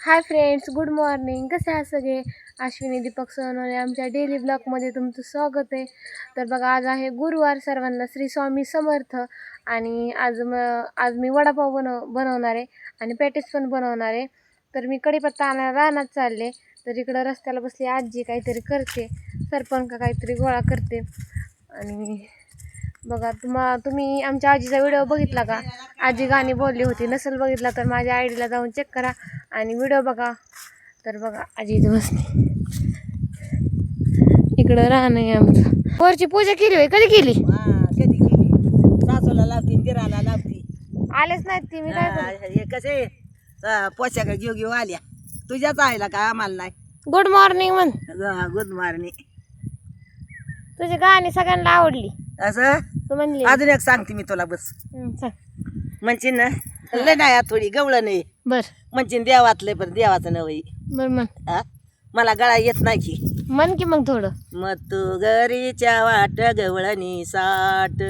Hi friends, good morning. कसे आहात सगळे? अश्विनी दीपक सोनवणे आमच्या डेली ब्लॉगमध्ये तुमचं स्वागत आहे. तर बघा, आज आहे गुरुवार. सर्वांना श्री स्वामी समर्थ. आणि आज मी वडापाव बनवणार आहे आणि पॅटीस पण बनवणार आहे. तर मी कढीपत्ता आणायला रानात चालले. तर इकडं रस्त्याला बसली आजी काहीतरी करते, सरपण का काहीतरी गोळा करते. आणि बघा, तुम्ही आमच्या आजीचा व्हिडिओ बघितला का? आजी गाणी बोलली होती. नसेल बघितला तर माझ्या आयडीला जाऊन चेक करा आणि व्हिडिओ बघा. तर बघा, आजी इथं बसली. इकडं राहणं आहे आमचं. वरची पूजा केली होय? कधी केली? कधी केली? सासूला लावती, दिराला लावती. आलेच नाहीत ती. मी काय करू? हे कसे पोशाख घेऊ आल्या. तुझ्याच आईला का आम्हाला नाही? गुड मॉर्निंग म्हण. Good morning. तुझी गाणी सगळ्यांना आवडली असं तू म्हणली. अजून एक सांगते मी तुला, बस. सांग. म्हणशील ना, लय नाही थोडी गवळण नाही. बर म्हणशील देवातलं, पण देवाचं नवई. बर म्हण. मला गळा येत नाही की. म्हण की मग थोडं. मग तू घरीच्या वाट गवळणी साठ,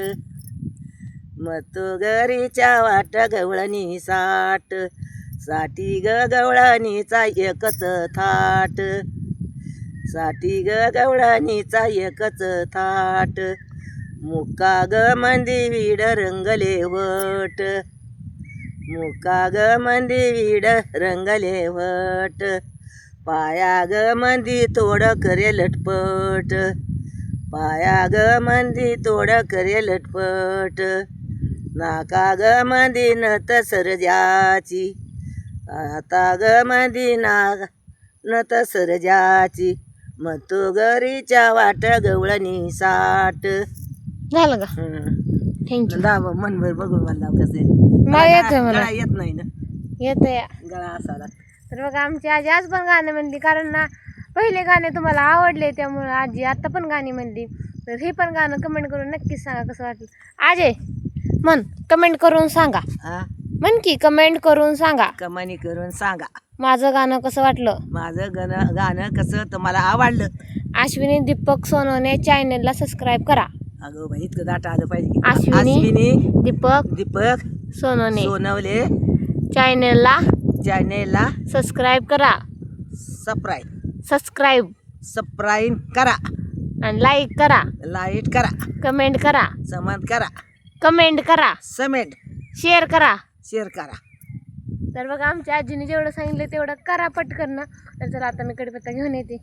मग तू घरीच्या वाट गवळणी साठ, साठी ग गवळणीचा एकच थाट, साठी ग गवळणीचा एकच थाट, मुका ग मंदी विड रंगले वट, मुका ग मंदी विड रंगले वट, पाया ग मंदी तोड करे लटपट, पाया ग मंदी तोड करे लटपट, नाका ग मंदी नत सरजाची, आता ग मंदी नत सरजाची, मग तू घरीच्या वाट गवळणी साठ. झालं का? थँक्यू. मनभर बघून मला कसे मला येतंय. मला येत नाही ना, येतंय. गळा असा. तर बघा, आमची आजी आज पण गाणं म्हणली. कारण ना, पहिले गाणे तुम्हाला आवडले, त्यामुळे आजी आता पण गाणी म्हणली. तर हे पण गाणं कमेंट करून नक्कीच सांगा कसं वाटलं. आजे म्हण, कमेंट करून सांगा. म्हण की, कमेंट करून सांगा. कमानी करून सांगा माझं गाणं कसं वाटलं. माझं गाणं कसं तुम्हाला आवडलं. अश्विनी दीपक सोनवणे चॅनलला सबस्क्राईब करा. अगं बाई, इतकं दाट आलं पाहिजे. अश्विनी दीपक सोनवणे सोनवले चॅनलला सबस्क्राईब करा. सबस्क्राईब करा आणि लाईक करा, लाईट करा, कमेंट करा, समज करा, कमेंट करा, समेट शेअर करा. शेअर करा. तर बघा, आमच्या आजीने जेवढं सांगितलं तेवढं करा पटकन ना. तर चला, आता मी कढीपत्ता घेऊन येते.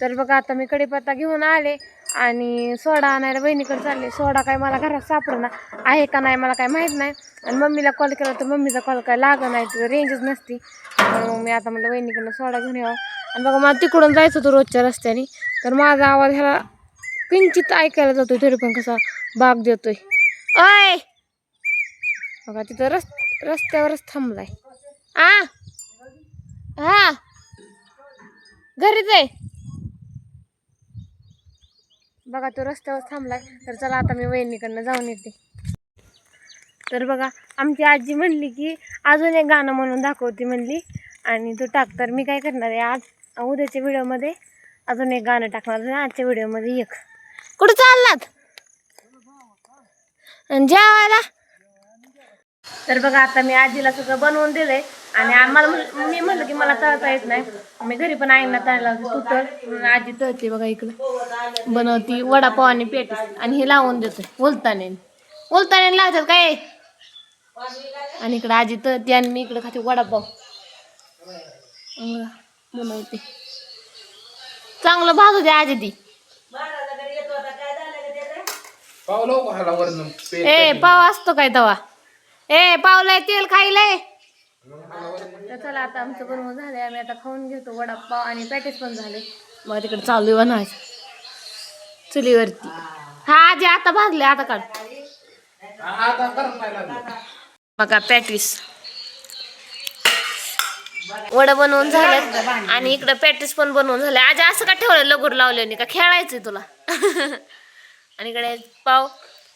तर बघा, आता मी कढीपत्ता घेऊन आले आणि सोडा आणायला बहिणीकडे चालले. सोडा काय मला घरात सापडना आहे का नाही मला काय माहीत नाही. आणि मम्मीला कॉल केला तर मम्मीचा कॉल काय लागत नाही, तिथं रेंजच नसती. मग मी आता म्हणलं बहिणीकडनं सोडा घेऊन यावं. आणि बघा, मला तिकडून जायचं होतं रोजच्या रस्त्याने. तर माझा आवाज ह्याला किंचित ऐकायला जातोय, तरी पण कसा बाग देतोय. अय बघा, तिथं रस्त्यावरच थांबलाय. हा, घरीच आहे बघा, तो रस्त्यावर थांबलाय. तर चला, आता मी वहिनीकडनं जाऊन येते. तर बघा, आमची आजी म्हणली की अजून एक गाणं म्हणून दाखवते म्हणली, आणि तो टाक. तर मी काय करणार आहे, आज उद्याच्या व्हिडिओमध्ये अजून एक गाणं टाकणार आहे, आजच्या व्हिडिओमध्ये एक. कुठं चाललात? जेवायला. तर बघा, आता मी आजीला सगळं बनवून दिलंय. आणि मी म्हणलं की मला तळता येत नाही, मी घरी पण आईना तळायला तू तर आजी तळते. बघा, इकडं बनवती वडापाव आणि पॅटीस, आणि हे लावून देतोय उलताने लावतात काय. आणि इकडं आजी तळते आणि मी इकडं खाते वडापाव बनवते. चांगलं भाजू दे आजी ती. पाव असतो काय तवा? पावलाय तेल खायलाय. तर चला, आता आमचं बनवून झालंय. आम्ही आता खाऊन घेतो वडापाव, आणि पॅटीस पण झाले. मग तिकडे चालू आहे बनवायचं चुलीवरती. हा आजी, आता भाजले, आता काढ. बघा, पॅटीस वडा बनवून झालं, आणि इकडं पॅटीस पण बनवून झाले. आजी, असं का ठेवलं लगूर लावले का? खेळायचंय तुला? आणि इकडे पाव.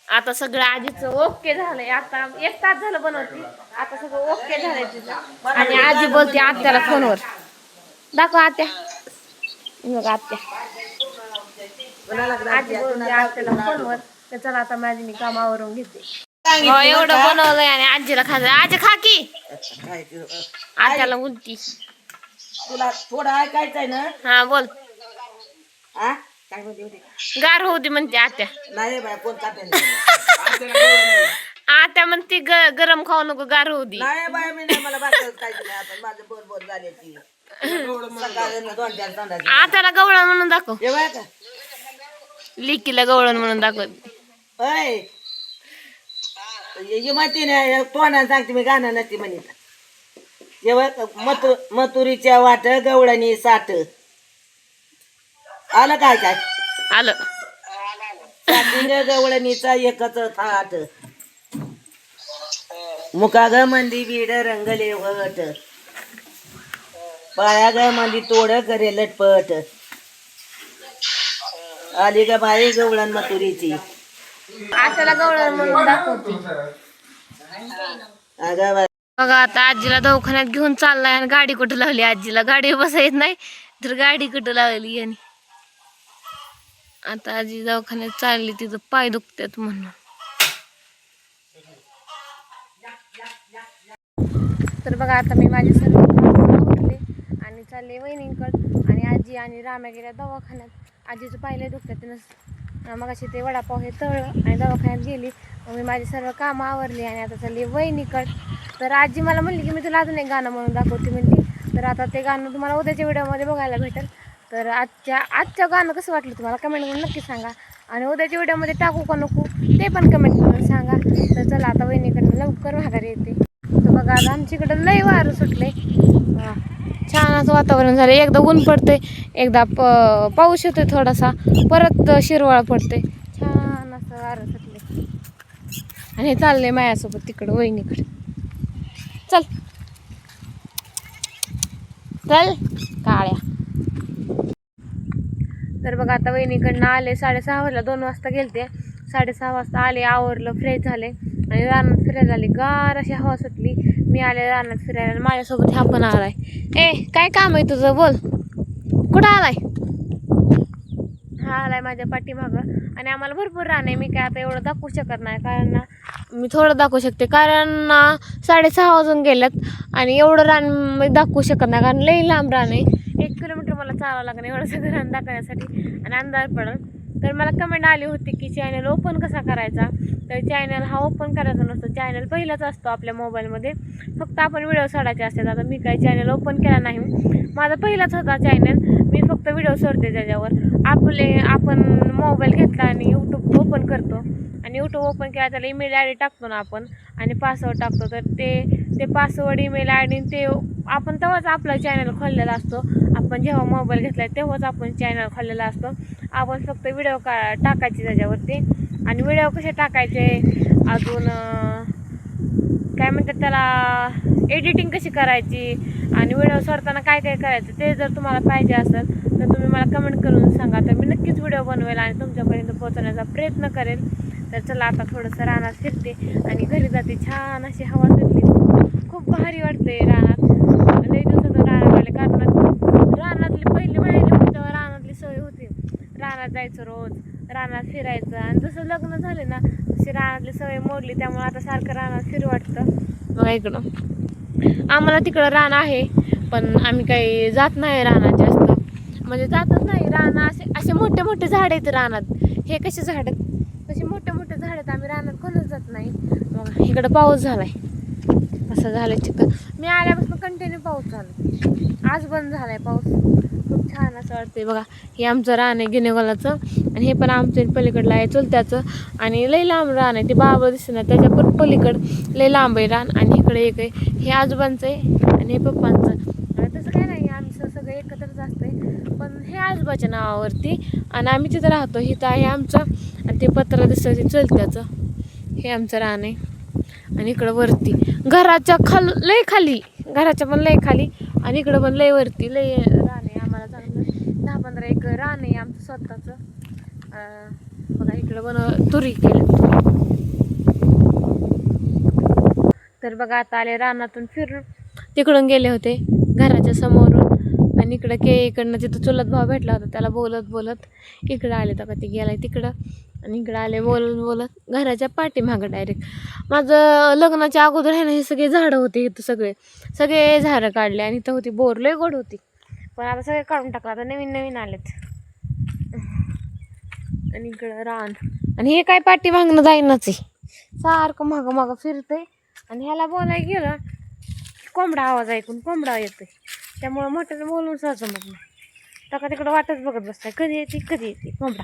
आता सगळं आजीचं ओके झालंय. आता 1 तास झालं बनवते, आता सगळं ओके झालंय तिचं. आणि आजी बोलते आत्याला फोनवर. दाखव आत्या. बघा, आत्या आजी बोलते आत्याला फोनवर. तर चला, आता माझी मी कामावरून घेते. एवढं बनवलंय आणि आजीला खायचं. आजी खा की. आत्याला उलटी. तुला थोडं ऐकायचंय ना? हा बोल. हा काय म्हणते होती? गार होती म्हणते आत्या. नाही बाय कोण काटे आत्या म्हणते गरम खाऊ नको, गार होती. नाही बाय मी नाही मला बाकीच काहीच नाही आता माझं बोल बोल झाली ती सकाळी 2-4 तांडाची आत्याला गवळण म्हणून दाखव. हे बाय का लिकीला गवळण म्हणून दाखव. अय ये माहिती नाही तोंडाने सांगते मी गाणं नसते म्हणित. मथुरीच्या वाट गवळणी साठ आलं काय काय आलं. साठींग गवळणीचा एकच थाट मुका ग मंदी बीड रंगले वट पाया ग मंदी तोड करे लटपट आली ग बाई गवळण मथुरीची आत्याला गवळण म्हणून दाखवते. अगं बाई बघा आता आजीला दवाखान्यात घेऊन चाललाय आणि गाडी कुठं लावली आजीला. गाडी बसा येत नाही तर गाडी कुठं लावली यांनी. आता आजी दवाखान्यात चालली, तिथं पाय दुखतात म्हणून. तर बघा आता मी माझे सर्व आवरले आणि चालले वहिनींकडं. आणि आजी आणि राम्या गेल्या दवाखान्यात. आजीचं पायले दुखतात, तिनं मगाशी ते वडापाव हे तळलं आणि दवाखान्यात गेली. मग मी माझी सर्व कामं आवरली आणि आता चालली वहिनीकडं. तर आजी मला म्हणली की मी तुला अजून एक गाणं म्हणून दाखवते म्हणली. तर आता ते गाणं तुम्हाला उद्याच्या व्हिडिओमध्ये बघायला भेटेल. तर आजचं गाणं कसं वाटलं तुम्हाला कमेंट करून नक्की सांगा. आणि उद्याच्या व्हिडिओमध्ये टाकू का नको ते पण कमेंट करून सांगा. तर चला आता वहिनीकडनं लवकर माघारी येते. तर बघा आता आमच्याकडं लय वारं सुटले, छान असं वातावरण झालं. एकदा ऊन पडते, एकदा पाऊस येतोय थोडासा, परत शिरवाळा पडते. छान असं वारं सुटले आणि हे चाललंय माझ्यासोबत तिकडं वहिनीकडे. चल चल काळ्या. तर बघा आता वहिनीकडनं आले 6:30 वाजला. 2 वाजता गेलते, 6:30 वाजता आले, आवरलं, फ्रेश झाले आणि रानात फिरायला आले. गार अशी हवा सुटली. मी आले रानात फिरायला आणि माझ्यासोबत हा पण आलाय. काय काम आहे तुझं बोल, कुठं आलाय? हा आलाय माझ्या पाठीमागं. आणि आम्हाला भरपूर रान आहे. मी काय आता एवढं दाखवू शकत नाही, कारण मी थोडं दाखवू शकते, कारण 6:30 वाजून गेल्यात आणि एवढं रान मी दाखवू शकत नाही, कारण लई लांब रान आहे. 1 किलोमीटर मला चालावं लागेल एवढं सगळं रान दाखवण्यासाठी आणि अंधार पडेल. तर मला कमेंट आली होती की चॅनल ओपन कसा करायचा. तर चॅनल हा ओपन करायचा नसतो, चॅनल पहिलाच असतो आपल्या मोबाईलमध्ये, फक्त आपण व्हिडिओ सोडायचे असतात. आता मी काही चॅनल ओपन केला नाही, माझा पहिलाच होता चॅनल. मी फक्त व्हिडिओ सोडते त्याच्यावर. आपण मोबाईल घेतला आणि यूट्यूब ओपन करतो आणि यूट्यूब ओपन केला त्याला ईमेल आय डी टाकतो ना आपण आणि पासवर्ड टाकतो. तर ते पासवर्ड ईमेल आय डी ते आपण तेव्हाच आपला चॅनल खोललेला असतो. आपण जेव्हा मोबाईल घेतला तेव्हाच आपण चॅनल खोललेला असतो. आपण फक्त व्हिडिओ टाकायचे त्याच्यावरती. आणि व्हिडिओ कसे टाकायचे, अजून काय म्हणतात त्याला, एडिटिंग कशी करायची आणि व्हिडिओ सोडताना काय काय करायचं ते जर तुम्हाला पाहिजे असेल तर तुम्ही मला कमेंट करून सांगा. तर मी नक्कीच व्हिडिओ बनवेल आणि तुमच्यापर्यंत पोहोचवण्याचा प्रयत्न करेल. तर चला आता थोडंसं रानात फिरते आणि घरी जाते. छान अशी हवा सुटली, खूप भारी वाटते रानात. लई दिवसातून रानात आले, कारण रानातली पहिली माहिती होती तेव्हा रानातली सवय होती. रानात जायचं रोज, रानात फिरायचं. आणि जसं लग्न झाले ना तशी रानातली सवय मोडली, त्यामुळे आता सारखं रानात फिरू वाटतं. बघा इकडं आम्हाला तिकडं रान आहे, पण आम्ही काही जात नाही रानात जास्त, म्हणजे जातच नाही. रान असे मोठे मोठे झाड आहेत रानात. हे कसे झाड आहेत, तसे मोठे मोठे झाड आहेत. आम्ही रानात कोणच जात नाही. मग इकडं पाऊस झालाय, असं झालं चिखल. मी आल्यापासून कंटिन्यू पाऊस झाला, आज बंद झालाय पाऊस. खूप छान असं वाटतंय. बघा हे आमचं रान आहे गिनेगोलाचं आणि हे पण आमचं पलीकडलं आहे चुलत्याचं. आणि लई लांब रान आहे, ते बाबा दिसत नाही त्याच्या पण पलीकडं लई लांब आहे रान. आणि इकडे एक आहे, हे आजोबांचं आहे आणि हे पप्पांचं. तसं काय नाही, आमचं सगळं एकत्रच असतंय, पण हे आजोबाच्या नावावरती आणि आम्ही तिथं राहतो. इथं आहे आमचं आणि ते पत्र दिसतं ते चुलत्याचं. हे आमचं रान आहे. आणि इकडं वरती घराच्या लय खाली, घराच्या पण लय खाली आणि इकडं पण लय वरती लय रान आहे. आम्हाला चांगलं 10-15 एकर रान आहे आमचं स्वतःचं. बघा इकडं पण तुरी केलं. तर बघा आता आले रानातून फिरून, तिकडून गेले होते घराच्या समोरून आणि इकडं इकडनं तिथं चुलत भाव भेटला होता, त्याला बोलत बोलत इकडं आले. तर ती गेलाय तिकडं आणि इकडं आले बोलत बोलत घराच्या पाठीमागं डायरेक्ट. माझं लग्नाच्या अगोदर आहे ना हे सगळे झाडं होते इथं, सगळे झाडं काढले आणि इथं होती बोर, लय गोड होती. पण आता सगळे काढून टाकलं, आता नवीन नवीन आलेत. आणि इकडं रान, आणि हे काय पाठी भांगणं जाईनच आहे, सारखं मागं मागं फिरतंय. आणि ह्याला बोलायला गेलं कोंबडा आवाज ऐकून कोंबडा येतोय, त्यामुळं मोठ्यानं बोलून सहज जमत नाही. तर तिकडं वाटच बघत बसताय कधी येते कोंबडा.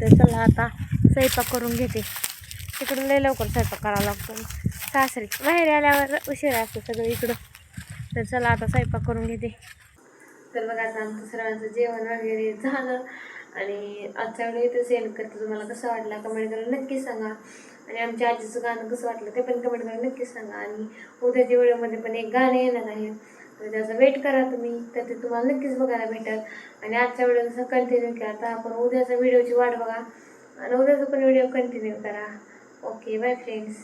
तर चला आता स्वयंपाक करून घेते. तिकडं लय लवकर स्वयंपाक करावा लागतो, सासरी बाहेर आल्यावर उशिरा असतो सगळं इकडं. तर चला आता स्वयंपाक करून घेते. तर बघा आता आमचं सर्वांचं जेवण वगैरे झालं. आणि आजच्या व्हिडिओ इथे सेंड करते. तुम्हाला कसं वाटलं कमेंट करून नक्की सांगा. आणि आमच्या आजीचं गाणं कसं वाटलं ते पण कमेंट करून नक्कीच सांगा. आणि उद्याच्या व्हिडिओमध्ये पण एक गाणं येणार आहे, तर त्याचा वेट करा तुम्ही, तर ते तुम्हाला नक्कीच बघायला भेटेल. आणि आजच्या व्हिडिओ जसं कंटिन्यू केला तर आपण उद्याच्या व्हिडिओची वाट बघा आणि उद्याचा पण व्हिडिओ कंटिन्यू करा. Okay, bye friends.